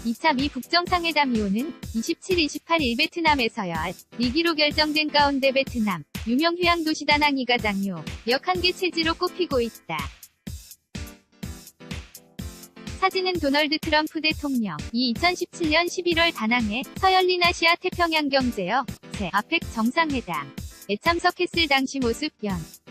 2차 미 북정상회담 이후는 27, 28일 베트남에서 리기로 결정된 가운데 베트남 유명 휴양도시 다낭이 가장 유력 한 개 체지로 꼽히고 있다. 사진은 도널드 트럼프 대통령이 2017년 11월 다낭에 서열린 아시아 태평양 경제협회 아펙 정상회담에 참석했을 당시 모습.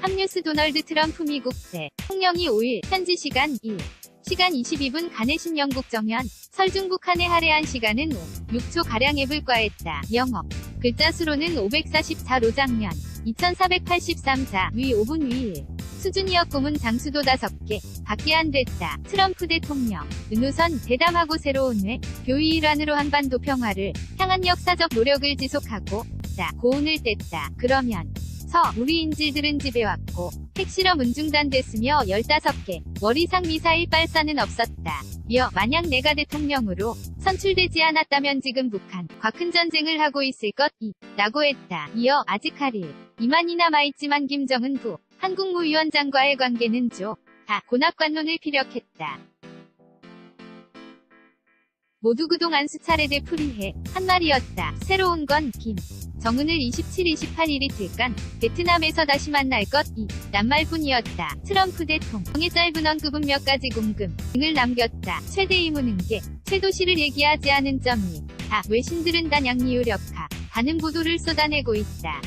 한뉴스 도널드 트럼프 미국 대통령이 5일 현지 시간 1시간 22분 가내신 영국 정연 설 중국한에 할애한 시간은 6초가량에 불과했다. 영어 글자 수로는 544로 작년 2483자 위 5분 위 수준이었고문 장수도 5개 밖에 안 됐다. 트럼프 대통령 우선 대담하고 새로운 교의 일환으로 한반도 평화를 향한 역사적 노력을 지속하고 고운을 뗐다. 그러면서 우리 인질들은 집에 왔고 핵실험은 중단됐으며 15개 월 이상 미사일 발사는 없었다. 만약 내가 대통령으로 선출되지 않았다면 지금 북한과 큰 전쟁을 하고 있을 것이라고 했다. 아직 할 일이 남아있지만 김정은 한국무위원장과의 관계는 고납관론을 피력했다. 모두 그동안 수차례 되풀이해 한 말이었다. 새로운 건 김정은을 27, 28일 이틀간 베트남에서 다시 만날 것이란 말뿐이었다. 트럼프 대통령의 짧은 언급은 몇 가지 궁금증을 남겼다. 최대 의문은 최도시를 얘기하지 않은 점이 외신들은 단양 유력하다는 보도를 쏟아내고 있다.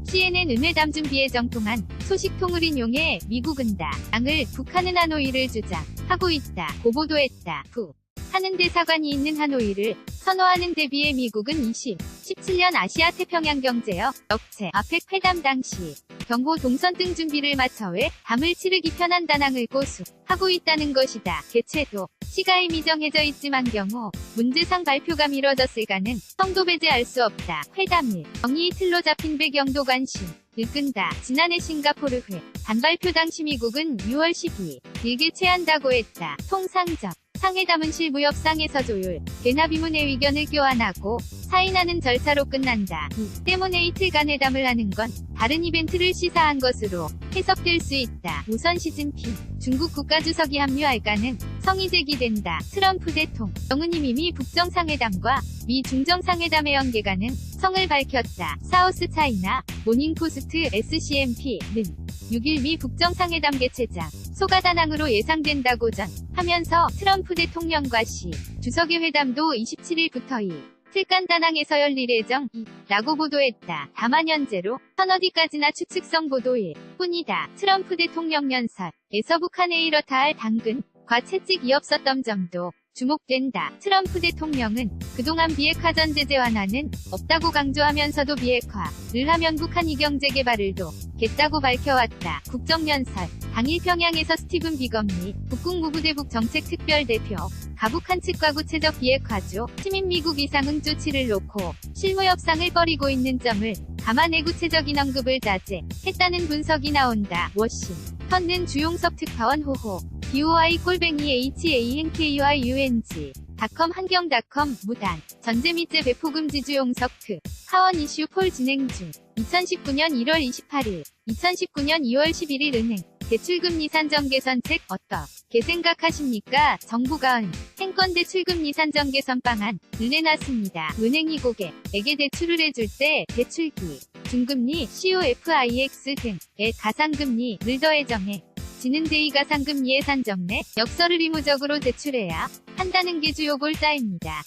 CNN은 회담 준비에 정통한 소식통을 인용해 미국은 다낭을 북한은 하노이를 주장하고 있다고 보도했다. 북한은 대사관이 있는 하노이를 선호하는 데 비해 미국은 2017년 아시아 태평양 경제협회 아펙 회담 당시 경호 동선 등 준비를 마쳐 회담을 치르기 편한 다낭을 고수하고 있다는 것이다. 개최도 시가 이미 정해져 있지만 경호 문제상 발표가 미뤄졌을 가능성도 배제할 수 없다. 회담 일정이 틀로 잡힌 배경도 관심을 끈다. 지난해 싱가포르 회담 발표 당시 미국은 6월 12일 개최한다고 했다. 통상적 상회담은 실무협상에서 조율, 개납의문의 의견을 교환하고 사인하는 절차로 끝난다. 이 때문에 이틀간 회담을 하는 건 다른 이벤트를 시사한 것으로 해석될 수 있다. 우선 시진핑 중국 국가주석이 합류할 가능성이 제기된다. 트럼프 대통령은 이미 미 북정상회담과 미 중정상회담의 연계 가능성을 밝혔다. 사우스차이나 모닝포스트 SCMP는 6일 미 북정상회담 개최장 소가 다낭으로 예상된다고 전하면서 트럼프 대통령과 시 주석의 회담도 27일부터 이틀간 다낭에서 열릴 예정이라고 보도했다. 다만 현재로 어디까지나 추측성 보도일 뿐이다. 트럼프 대통령 연설에서 북한에 이렇다 할 당근과 채찍이 없었던 점도 주목된다. 트럼프 대통령은 그동안 비핵화 전 제재 완화는 없다고 강조하면서도 비핵화를 하면 북한이 경제 개발을 도겠다고 밝혀왔다. 국정연설 당일 평양에서 스티븐 비건미 북국무부대북 정책특별대표 가북한 측과 구체적 비핵화조 시민 미국 이상응 조치를 놓고 실무협상을 벌이고 있는 점을 감안해 구체적인 언급을 자제했다는 분석이 나온다. 워싱턴은 주용석 특파원 호호 BOI-HANKUIUNG.com 한경닷컴 무단 전제 미제 배포 금지 주용석 특파원 이슈 폴 진행 중 2019년 1월 28일 2019년 2월 11일 은행 대출금리 산정 개선책 어떻게 생각하십니까? 정부가 은행권 대출금리 산정 개선 방안을 내놨습니다. 은행이 고객에게 대출을 해줄 때 대출기, 중금리, COFIX 등의 가상금리를 더해 정해 지는 데 이 가상금리의 산정 내 역서를 의무적으로 제출해야 한다는 게 주요 골자입니다.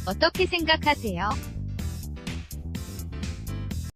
어떻게 생각하세요?